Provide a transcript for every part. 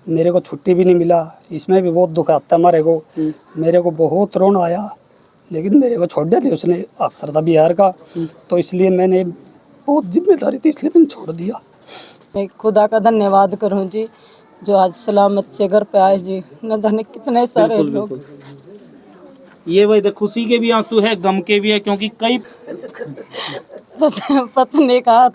मेरे को छुट्टी भी नहीं मिला, इसमें भी बहुत दुख आता हमारे को। मेरे को बहुत रोना आया, लेकिन मेरे को छोड़ दिया उसने, अफसर था बिहार का, तो इसलिए मैंने बहुत जिम्मेदारी थी इसलिए मैंने छोड़ दिया। मैं खुदा का धन्यवाद करूं जी, जो आज सलामत से घर पे आए जी। न जाने कितने सारे बिल्कुल लोग। बिल्कुल। ये वही खुशी के भी आंसू है, गम के भी है, क्योंकि कई पत्नी का हाथ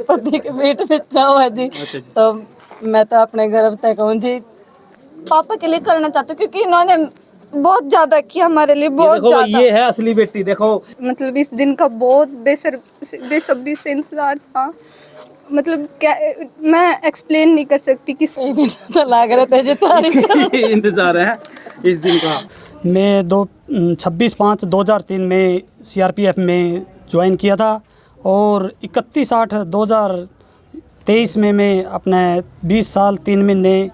पति के पेट में जाओ है जी। अच्छा जी। तो मैं तो अपने गर्व तक कहूँ जी, पापा के लिए करना चाहती हूँ, क्योंकि इन्होंने बहुत ज्यादा किया हमारे लिए, ये बहुत देखो, ज्यादा। ये है असली बेटी। देखो मतलब इस दिन का बहुत बेसब्री से इंतजार था। मतलब क्या, मैं एक्सप्लेन नहीं कर सकती कि कई दिन तो लग रहे थे जी तारीख। इंतजार है इस दिन का। मैं 26/5/2003 में सीआरपीएफ में ज्वाइन किया था और 31/8/2023 में मैं अपने 20 साल 3 महीने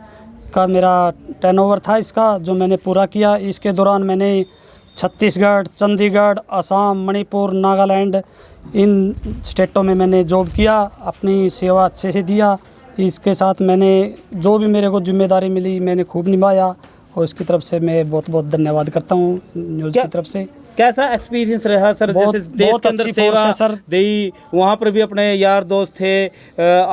का मेरा टर्नओवर था इसका, जो मैंने पूरा किया। इसके दौरान मैंने छत्तीसगढ़, चंडीगढ़, असम, मणिपुर, नागालैंड, इन स्टेटों में मैंने जॉब किया, अपनी सेवा अच्छे से दिया। इसके साथ मैंने जो भी मेरे को जिम्मेदारी मिली मैंने खूब निभाया, और इसकी तरफ से मैं बहुत बहुत धन्यवाद करता हूँ न्यूज़ की तरफ से। कैसा एक्सपीरियंस रहा सर? बहुत- जैसे देश बहुत के अंदर अच्छी सेवा फोर्स है सर। दी, वहाँ पर भी अपने यार दोस्त थे,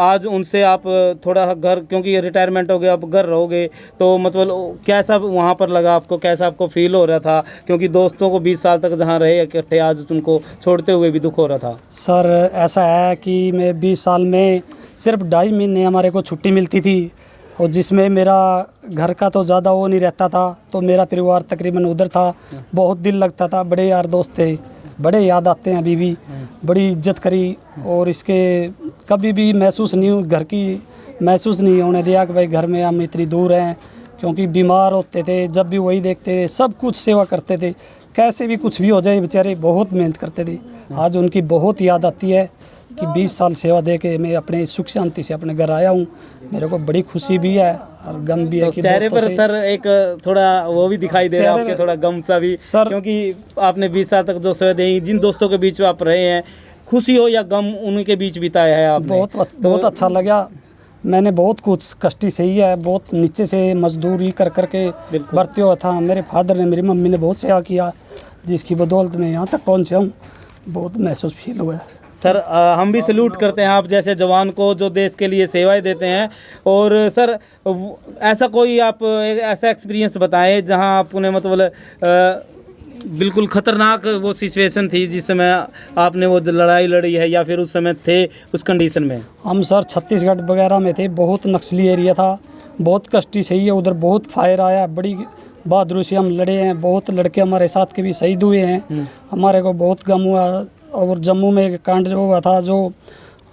आज उनसे आप थोड़ा घर, क्योंकि रिटायरमेंट हो गया, अब घर रहोगे, तो मतलब कैसा वहाँ पर लगा आपको? कैसा आपको फील हो रहा था? क्योंकि दोस्तों को 20 साल तक जहाँ रहे इकट्ठे, आज उनको छोड़ते हुए भी दुख हो रहा था। सर ऐसा है कि मैं 20 साल में सिर्फ 2.5 महीने हमारे को छुट्टी मिलती थी, और जिसमें मेरा घर का तो ज़्यादा वो नहीं रहता था, तो मेरा परिवार तकरीबन उधर था। बहुत दिल लगता था, बड़े यार दोस्त थे, बड़े याद आते हैं अभी भी। बड़ी इज्जत करी, और इसके कभी भी महसूस नहीं, घर की महसूस नहीं होने दिया कि भाई घर में हम इतनी दूर हैं, क्योंकि बीमार होते थे जब भी वही देखते थे, सब कुछ सेवा करते थे, कैसे भी कुछ भी हो जाए बेचारे बहुत मेहनत करते थे। आज उनकी बहुत याद आती है कि 20 साल सेवा दे के मैं अपने सुख शांति से अपने घर आया हूँ। मेरे को बड़ी खुशी भी है और गम भी है तो कि चेहरे दोस्तों पर से सर एक थोड़ा वो भी दिखाई दे रहा है चेहरे आपके, थोड़ा गम सा भी सर, क्योंकि आपने 20 साल तक जो सेवा दी, जिन दोस्तों के बीच में आप रहे हैं, खुशी हो या गम उन्हीं के बीच बिताया है आपने। बहुत अच्छा लगा। मैंने बहुत कुछ कष्टी सही है, बहुत नीचे से मजदूरी कर करके भर्ती हुआ था। मेरे फादर ने, मेरी मम्मी ने बहुत सेवा किया, जिसकी बदौलत मैं यहाँ तक पहुँचा हूँ। बहुत महसूस फील हुआ है सर। हम भी सैल्यूट करते हैं आप जैसे जवान को, जो देश के लिए सेवाएं देते हैं। और सर ऐसा कोई आप ऐसा एक्सपीरियंस बताएं जहां आपने मतलब बिल्कुल ख़तरनाक वो सिचुएशन थी जिस समय आपने वो लड़ाई लड़ी है, या फिर उस समय थे उस कंडीशन में? हम सर छत्तीसगढ़ वगैरह में थे, बहुत नक्सली एरिया था, बहुत कष्टी सही है, उधर बहुत फायर आया, बड़ी बहादुरी से हम लड़े हैं। बहुत लड़के हमारे साथ के भी शहीद हुए हैं, हमारे को बहुत गम हुआ। और जम्मू में एक कांड जो हुआ था, जो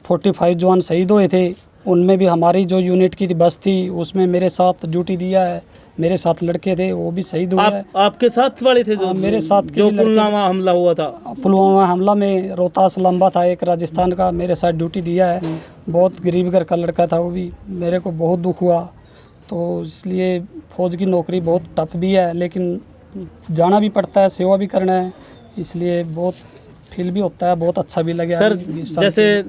45 जवान शहीद हुए थे, उनमें भी हमारी जो यूनिट की बस थी उसमें मेरे साथ ड्यूटी दिया है, मेरे साथ लड़के थे, वो भी शहीद हुए हैं। आपके साथ वाले थे जो मेरे साथ जो पुलवामा हमला हुआ था? पुलवामा हमला में रोहतास लंबा था एक राजस्थान का, मेरे साथ ड्यूटी दिया है। बहुत गरीब घर का लड़का था वो भी, मेरे को बहुत दुख हुआ। तो इसलिए फ़ौज की नौकरी बहुत टफ भी है, लेकिन जाना भी पड़ता है, सेवा भी करना है, इसलिए बहुत फील भी होता है, बहुत अच्छा भी लगा। सर जैसे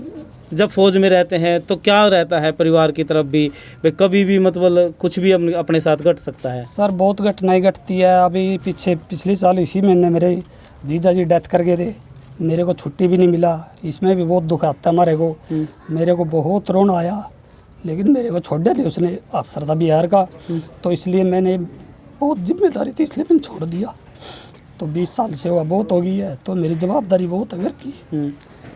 जब फौज में रहते हैं तो क्या रहता है परिवार की तरफ भी, कभी भी मतलब कुछ भी अपने साथ घट सकता है? सर बहुत घटनाएं घटती है। अभी पिछले साल इसी महीने मेरे जीजा जी डेथ कर गए थे, मेरे को छुट्टी भी नहीं मिला, इसमें भी बहुत दुख आता है हमारे को। मेरे को बहुत रोना आया, लेकिन मेरे को छोड़ दिया उसने, अफसर था बिहार का, तो इसलिए मैंने बहुत जिम्मेदारी थी इसलिए मैंने छोड़ दिया। तो 20 साल सेवा बहुत हो गई है, तो मेरी जवाबदारी बहुत है घर की।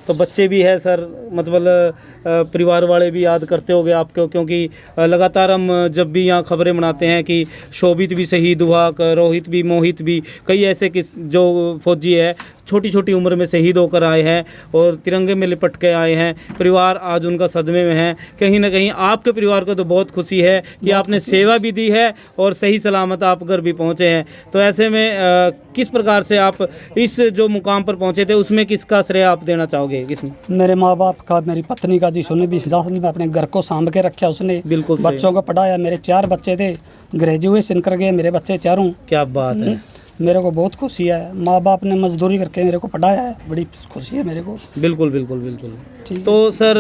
तो बच्चे भी है सर, मतलब परिवार वाले भी याद करते होंगे आपको, क्योंकि लगातार हम जब भी यहाँ खबरें बनाते हैं कि शोभित भी शहीद हुआ, रोहित भी, मोहित भी, कई ऐसे किस जो फौजी है छोटी छोटी उम्र में शहीद होकर आए हैं और तिरंगे में लिपट के आए हैं। परिवार आज उनका सदमे में है। कहीं ना कहीं आपके परिवार को तो बहुत खुशी है कि आपने सेवा भी दी है और सही सलामत आप घर भी पहुँचे हैं। तो ऐसे में किस प्रकार से आप इस जो मुकाम पर पहुँचे थे उसमें किसका श्रेय आप देना चाहोगे? किसमें? मेरे माँ बाप का, मेरी पत्नी का, जिसने 20 साल में अपने घर को सांभ के रखा, उसने बिल्कुल बच्चों को पढ़ाया। मेरे 4 बच्चे थे, ग्रेजुएशन कर गए मेरे बच्चे चारों। क्या बात है। मेरे को बहुत खुशी है। माँ बाप ने मजदूरी करके मेरे को पढ़ाया है, बड़ी खुशी है मेरे को। बिल्कुल बिल्कुल बिल्कुल। ठीक। तो सर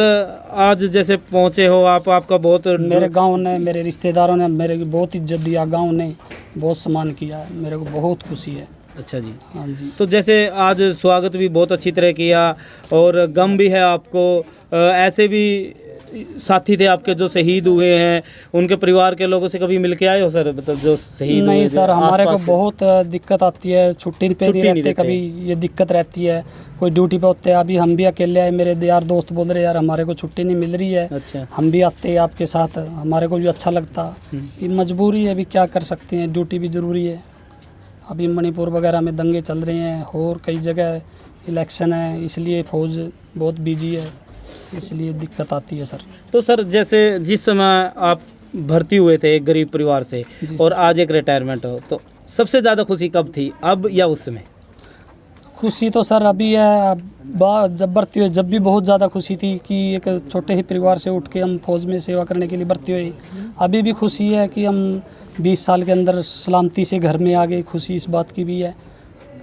आज जैसे पहुँचे हो आप, आपका बहुत मेरे गांव ने, मेरे रिश्तेदारों ने मेरे की बहुत इज्जत दिया, गांव ने बहुत सम्मान किया है, मेरे को बहुत खुशी है। अच्छा जी। हाँ जी। तो जैसे आज स्वागत भी बहुत अच्छी तरह किया और गम भी है आपको, ऐसे भी साथी थे आपके जो शहीद हुए हैं, उनके परिवार के लोगों से कभी मिल के आए हो सर, मतलब जो शहीद हुए नहीं थे? सर, हमारे को आसपास के? बहुत दिक्कत आती है, छुट्टी पे नहीं रहते देते। कभी, ये दिक्कत रहती है। कोई ड्यूटी पे होते हैं, अभी हम भी अकेले आए, मेरे यार दोस्त बोल रहे यार हमारे को छुट्टी नहीं मिल रही है, अच्छा। हम भी आते हैं आपके साथ, हमारे को भी अच्छा लगता। ये मजबूरी है, अभी क्या कर सकते हैं, ड्यूटी भी ज़रूरी है। अभी मणिपुर वगैरह में दंगे चल रहे हैं और कई जगह इलेक्शन है, इसलिए फौज बहुत बिजी है, इसलिए दिक्कत आती है सर। तो सर जैसे जिस समय आप भर्ती हुए थे एक गरीब परिवार से जी और आज एक रिटायरमेंट हो, तो सबसे ज़्यादा खुशी कब थी, अब या उस समय? खुशी तो सर अभी है, जब भर्ती हुए जब भी बहुत ज़्यादा खुशी थी कि एक छोटे ही परिवार से उठ के हम फौज में सेवा करने के लिए भर्ती हुए। अभी भी खुशी है कि हम 20 साल के अंदर सलामती से घर में आ गए, खुशी इस बात की भी है।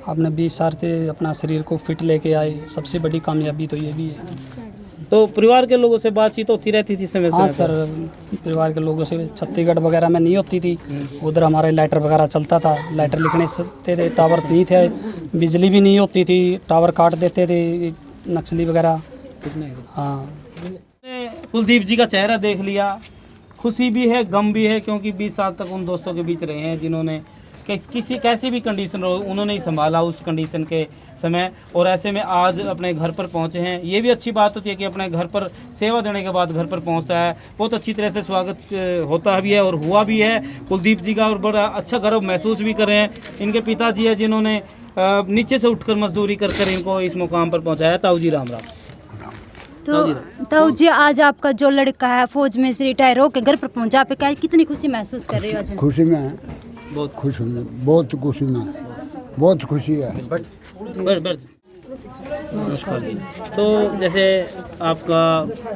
आपने 20 साल से अपना शरीर को फिट लेके आए, सबसे बड़ी कामयाबी तो ये भी है। तो परिवार के लोगों से बातचीत होती रहती थी समय हाँ समय पर? सर, परिवार के लोगों से छत्तीसगढ़ वगैरह में नहीं होती थी, उधर हमारे लेटर वगैरह चलता था, लेटर लिखने सकते थे, टावर नहीं थे, बिजली भी नहीं होती थी, टावर काट देते थे नक्सली वगैरह। हाँ। कुलदीप जी का चेहरा देख लिया, खुशी भी है गम भी है, क्योंकि 20 साल तक उन दोस्तों के बीच रहे हैं जिन्होंने किसी कैसी भी कंडीशन हो उन्होंने ही संभाला उस कंडीशन के समय, और ऐसे में आज अपने घर पर पहुंचे हैं। ये भी अच्छी बात होती है कि अपने घर पर सेवा देने के बाद घर पर पहुंचता है, बहुत अच्छी तरह से स्वागत होता भी है और हुआ भी है कुलदीप जी का, और बड़ा अच्छा गर्व महसूस भी कर रहे हैं। इनके पिताजी है जिन्होंने नीचे से उठकर मजदूरी कर कर इनको इस मुकाम पर पहुँचाया। ताऊ जी राम राम। तो ताऊ जी, आज आपका जो लड़का है फौज में से रिटायर होकर घर पर पहुंचा, पे क्या कितनी खुशी महसूस कर रही हो आज? खुशी में है, बहुत खुश हूँ, बहुत खुशी में, बहुत खुशी है। बैठ। तो जैसे आपका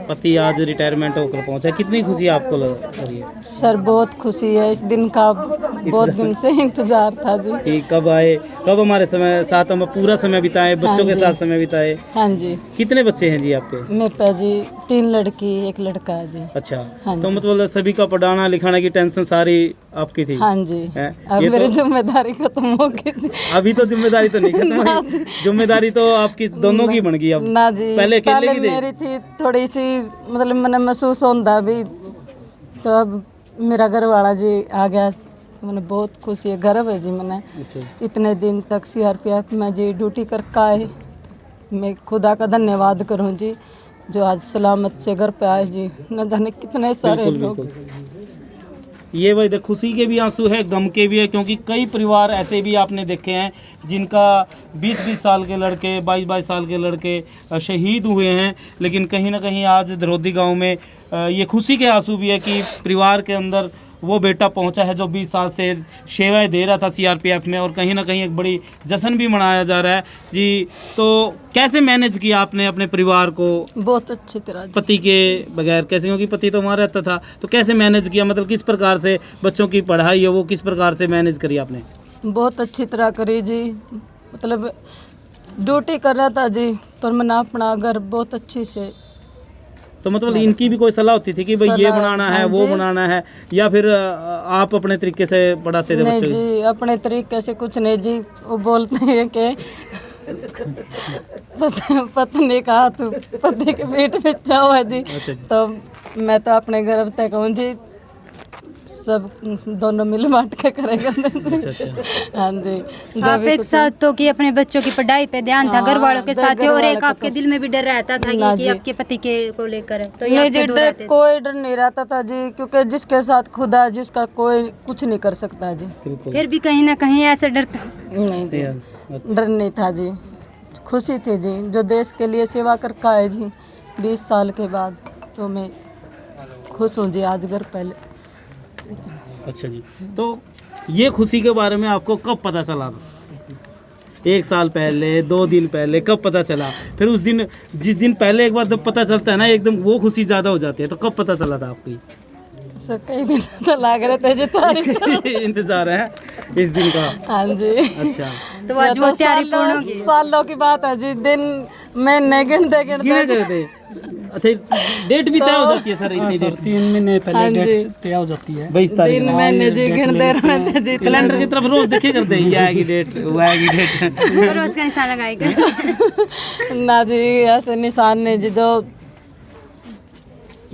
पति आज रिटायरमेंट होकर पहुंचा, कितनी खुशी आपको लग रही है? सर बहुत खुशी है, इस दिन का बहुत दिन से इंतजार था जी। कि कब आए, कब हमारे साथ हम पूरा समय बिताए, बच्चों के साथ समय बिताए। हाँ जी। कितने बच्चे हैं जी आपके? मेरे पास जी 3 लड़की 1 लड़का है जी। अच्छा। हाँ तो जी। मतलब सभी का पढ़ाना लिखाने की टेंशन सारी आपकी थी? हाँ जी। हैं? अब ये मेरी तो- जिम्मेदारी खत्म हो गई थी। अभी तो जिम्मेदारी तो नहीं खत्म हुई, जिम्मेदारी तो आपकी दोनों की बन गई अब। ना जी, पहले अकेले की थी? मेरी थी थोड़ी सी, मतलब मैंने महसूस होता भी, तो अब मेरा घर वाला जी आ गया, तो मैंने बहुत खुशी है, गर्व है जी। मैंने इतने दिन तक CRPF में जी ड्यूटी करके आए, मैं खुदा का धन्यवाद करूं जी, जो आज सलामत से घर पे आए जी। न जाने कितने सारे लोग। ये वही देख, खुशी के भी आंसू है, गम के भी है, क्योंकि कई परिवार ऐसे भी आपने देखे हैं जिनका 20-20 साल के लड़के, 22-22 साल के लड़के शहीद हुए हैं, लेकिन कहीं ना कहीं आज धरोदी गांव में ये खुशी के आंसू भी है कि परिवार के अंदर वो बेटा पहुंचा है जो 20 साल से सेवाएं दे रहा था CRPF में, और कहीं ना कहीं एक बड़ी जश्न भी मनाया जा रहा है जी। तो कैसे मैनेज किया आपने अपने परिवार को बहुत अच्छी तरह जी। पति के बगैर? कैसे, क्योंकि पति तो वहाँ रहता था, तो कैसे मैनेज किया, मतलब किस प्रकार से बच्चों की पढ़ाई है वो किस प्रकार से मैनेज करी आपने? बहुत अच्छी तरह करी जी, मतलब ड्यूटी कर रहा था जी, पर मैंने अपना घर बहुत अच्छे से। तो मतलब इनकी भी कोई सलाह होती थी कि भाई ये सलाह, बनाना है, हाँ वो जी। बनाना है, या फिर आप अपने तरीके से पढ़ाते थे नहीं बच्चों को? जी, अपने तरीके से कुछ नहीं जी, वो बोलते हैं कि पत्नी का हाथ पति के पेट में जाओ है जी। अच्छा जी। तो मैं तो अपने घर तक कहूँ जी, सब दोनों मिल बांट के करेगा। अच्छा। हाँ जी। जो आप भी एक कुछ- साथ तो कि अपने बच्चों की पढ़ाई पे ध्यान था, घर वालों के साथ ही, और एक आपके दिल में भी डर रहता था ना कि जी। आपके पति के को लेकर, तो ये नहीं आपसे जी, दूर डर रहते थे। कोई डर नहीं रहता था जी, क्योंकि जिसके साथ खुदा है जिसका कोई कुछ नहीं कर सकता जी। बिल्कुल। फिर भी कहीं ना कहीं ऐसा डर था। नहीं जी, अच्छा। डर नहीं था जी, खुशी थी जी, जो देश के लिए सेवा करके आए जी 20 साल के बाद, तो मैं खुश हूँ जी आज घर पहले। अच्छा जी। तो ये खुशी के बारे में आपको कब पता चला था? 1 साल पहले, 2 दिन पहले, कब पता चला? फिर उस दिन, जिस दिन पहले एक बार जब पता चलता है ना, एकदम वो खुशी ज़्यादा हो जाती है, तो कब पता चला था आपको? सर कई दिन तो लग रहे थे जी तारीख। इंतजार है। इस दिन का? हाँ जी। अच्छा, तो आज वो तैयारी पूर्ण होगी। सालों की बात है जी, दिन महीने गिनते गिने गिनते थे। अच्छा, डेट भी तय हो जाती है सर? इतनी सर डेट 3 महीने हाँ पहले जी। डेट तय हो जाती है। 22 तारीख दिन को। महीने जी डेट गिनते ले लेते हैं। रहते जी। कैलेंडर की तरफ रोज देखे करते हैं, ये आएगी डेट, वो आएगी डेट। रोज का निशान लगाएगा। ना जी ऐसे निशान नहीं जी, जो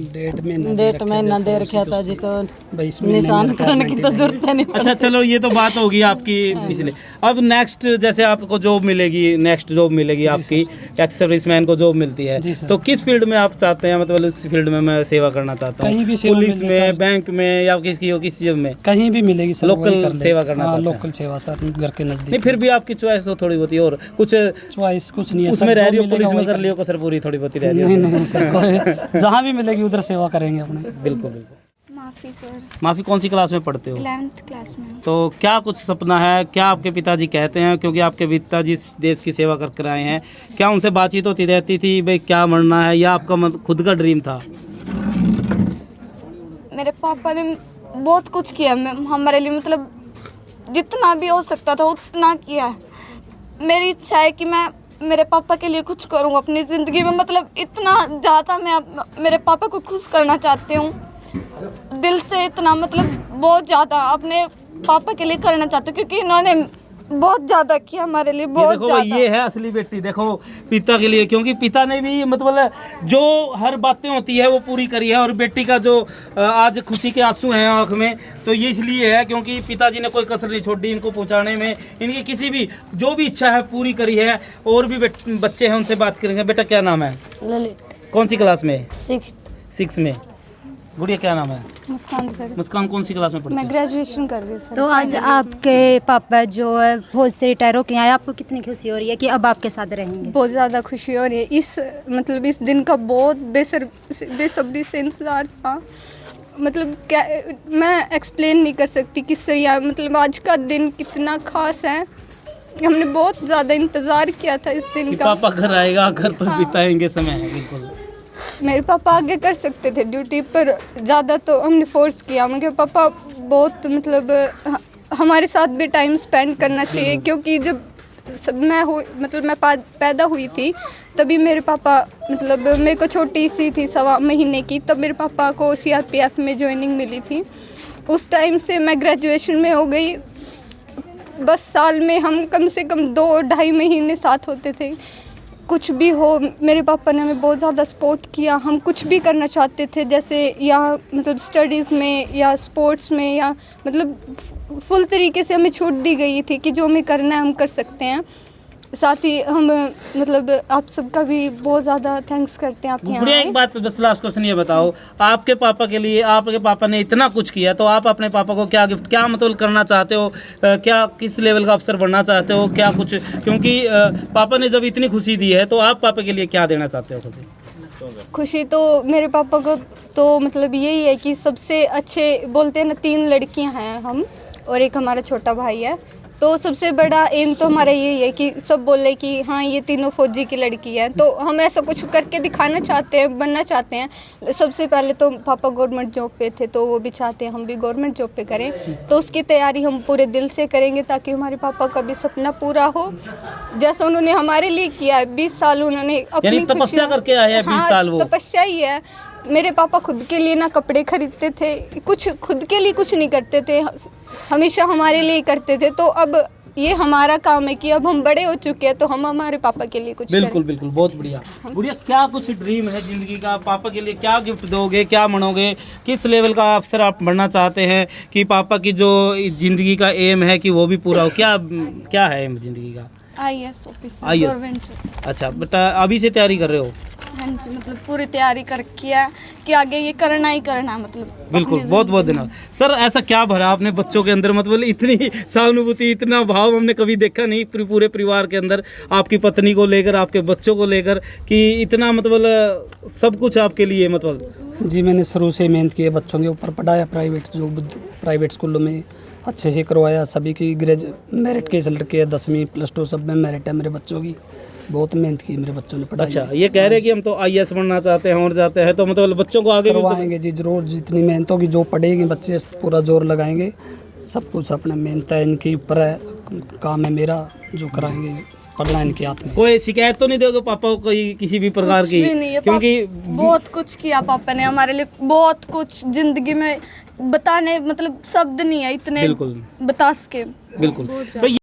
डेट महीना दे रखा था जी, तो 22 महीने निशान में करने की तो जरूरत नहीं। अच्छा चलो, ये तो बात होगी आपकी पिछले। अब नेक्स्ट जैसे आपको जॉब मिलेगी, नेक्स्ट जॉब मिलेगी आपकी, एक्स सर्विसमैन को जॉब मिलती है, जी सर। तो किस फील्ड में आप चाहते हैं? मतलब उस फील्ड में मैं सेवा करना चाहता कहीं हूँ, भी सेवा पुलिस मिल में, जाए, बैंक में, या किसी जॉब में? कहीं भी मिलेगी सर, लोकल वही कर ले। सेवा करना हाँ, चाहते हैं। लोकल सेवा सर, घर के नहीं, नज़दीक। फिर भी आपकी चॉइस हो थोड़ी बहुत और कुछ चॉइस कुछ नहीं है उसमें सर, रह जो रही हो, मिलेगा पुलिस में वही कर कर- लियो कसर पूरी थोड़ी बहुत ही रह रही नहीं हो। नहीं सर, कोई जहाँ भी मिलेगी उधर सेवा करेंगे अपने। बिल्कुल बिल्कुल। माफ़ी सर, माफ़ी, कौन सी क्लास में पढ़ते हो? 11th क्लास में। तो क्या कुछ सपना है, क्या आपके पिताजी कहते हैं, क्योंकि आपके पिताजी इस देश की सेवा कर आए हैं, क्या उनसे बातचीत होती रहती थी भाई क्या बनना है, या आपका खुद का ड्रीम था? मेरे पापा ने बहुत कुछ किया हमारे लिए, मतलब जितना भी हो सकता था उतना किया है। मेरी इच्छा है कि मैं मेरे पापा के लिए कुछ करूं अपनी ज़िंदगी में, मतलब इतना ज़्यादा मैं मेरे पापा को खुश करना चाहती हूं दिल से, इतना मतलब बहुत ज़्यादा अपने पापा के लिए करना चाहती हूँ, क्योंकि इन्होंने बहुत ज़्यादा किया हमारे लिए, ये बहुत देखो भाई, ज़्यादा। ये है असली बेटी। देखो पिता के लिए, क्योंकि पिता ने भी मतलब जो हर बातें होती है वो पूरी करी है, और बेटी का जो आज खुशी के आंसू हैं आंख में, तो ये इसलिए है क्योंकि पिताजी ने कोई कसर नहीं छोड़ी इनको पहुंचाने में, इनकी किसी भी जो भी इच्छा है पूरी करी है। और भी बच्चे हैं, उनसे बात करेंगे। बेटा क्या नाम है? ललित कौन सी क्लास में? 6th में। गुड़िया क्या नाम है? मुस्कान सर, मुस्कान कौन सी क्लास में पढ़ती मैं है? ग्रेजुएशन कर रही हूँ सर। तो आज आपके पापा जो है फौज से रिटायर होके आए, आपको कितनी खुशी हो रही है कि अब आपके साथ रहेंगे? बहुत ज़्यादा खुशी हो रही है। इस दिन का बहुत बेसब्री से इंतज़ार था। मतलब क्या, मैं एक्सप्लेन नहीं कर सकती किस तरह, मतलब आज का दिन कितना ख़ास है। हमने बहुत ज़्यादा इंतज़ार किया था इस दिन कि का। पापा घर आएगा, घर पर बिताएंगे समय है। बिल्कुल। मेरे पापा आगे कर सकते थे ड्यूटी पर, ज़्यादा तो हमने फोर्स किया। मेरे पापा बहुत मतलब हमारे साथ भी टाइम स्पेंड करना चाहिए, क्योंकि जब मैं पैदा हुई थी तभी मेरे पापा, मतलब मेरे को छोटी सी थी 1.25 महीने की, तब मेरे पापा को CRPF में ज्वाइनिंग मिली थी। उस टाइम से मैं ग्रेजुएशन में हो गई। बस साल में हम कम से कम 2-2.5 महीने साथ होते थे। कुछ भी हो, मेरे पापा ने हमें बहुत ज़्यादा सपोर्ट किया। हम कुछ भी करना चाहते थे, जैसे या मतलब स्टडीज़ में या स्पोर्ट्स में, या मतलब फुल तरीके से हमें छूट दी गई थी कि जो हमें करना है हम कर सकते हैं। साथ ही हम मतलब आप सबका भी बहुत ज़्यादा थैंक्स करते हैं। आप यहाँ गुड़िया आए। एक बात बस लास्ट क्वेश्चन ये बताओ, आपके पापा के लिए, आपके पापा ने इतना कुछ किया, तो आप अपने पापा को क्या गिफ्ट, क्या मतलब करना चाहते हो? क्या किस लेवल का अफसर बनना चाहते हो, क्या कुछ? क्योंकि पापा ने जब इतनी खुशी दी है, तो आप पापा के लिए क्या देना चाहते हो खुशी? खुशी तो मेरे पापा को तो मतलब यही है कि सबसे अच्छे, बोलते हैं ना 3 लड़कियां हैं हम, और एक हमारा छोटा भाई है। तो सबसे बड़ा एम तो हमारा यही है कि सब बोले कि हाँ ये तीनों फौजी की लड़की है। तो हम ऐसा कुछ करके दिखाना चाहते हैं, बनना चाहते हैं। सबसे पहले तो पापा गवर्नमेंट जॉब पे थे, तो वो भी चाहते हैं हम भी गवर्नमेंट जॉब पे करें। तो उसकी तैयारी हम पूरे दिल से करेंगे, ताकि हमारे पापा का भी सपना पूरा हो, जैसा उन्होंने हमारे लिए किया है। 20 साल उन्होंने अपनी यानी तपस्या करके आए हैं 20 साल वो। तपस्या ही है। मेरे पापा खुद के लिए ना कपड़े खरीदते थे, कुछ खुद के लिए कुछ नहीं करते थे, हमेशा हमारे लिए करते थे। तो अब ये हमारा काम है कि अब हम बड़े हो चुके हैं, तो हम हमारे पापा के लिए कुछ बिल्कुल करें। बिल्कुल, बहुत बढ़िया। गुड़िया क्या कुछ ड्रीम है जिंदगी का? पापा के लिए क्या गिफ्ट दोगे, क्या मनोगे? किस लेवल का अफसर आप बनना चाहते हैं कि पापा की जो जिंदगी का एम है कि वो भी पूरा हो? क्या है एम जिंदगी का? IAS officer, IAS। Government job. अच्छा बेटा, अभी से तैयारी कर रहे हो? हाँ जी, मतलब पूरी तैयारी कर किया कि आगे ये करना ही करना, मतलब बिल्कुल, अपनी बहुत बहुत जिंदगी धन्यवाद सर। ऐसा क्या भरा आपने बच्चों के अंदर, मतलब इतनी सहानुभूति, इतना भाव हमने कभी देखा नहीं पूरे परिवार के अंदर, आपकी पत्नी को लेकर, आपके बच्चों को लेकर, कि इतना मतलब सब कुछ आपके लिए, मतलब। जी मैंने शुरू से मेहनत की है, बच्चों के ऊपर पढ़ाया, प्राइवेट स्कूलों में अच्छे से करवाया। सभी की मेरिट के लड़के है, 10वीं +2 सब में मेरिट है मेरे बच्चों की। बहुत मेहनत की मेरे बच्चों ने पढ़ाई। अच्छा, ये कह रहे हैं कि हम तो IAS बनना चाहते हैं और जाते हैं, तो मतलब बच्चों को आगे भी करवाएंगे जी जरूर, जितनी मेहनत होगी, जो पढ़ेगी बच्चे पूरा जोर लगाएंगे सब कुछ अपने मेहनत है इनके ऊपर है, काम है मेरा जो कराएंगे, पढ़ना इनके हाथ में। कोई शिकायत तो नहीं दोगे पापा को कोई किसी भी प्रकार कुछ की? भी नहीं है, क्योंकि बहुत कुछ किया पापा ने हमारे लिए, बहुत कुछ जिंदगी में बताने मतलब शब्द नहीं है इतने बिल्कुल बता सके। बिल्कुल। तो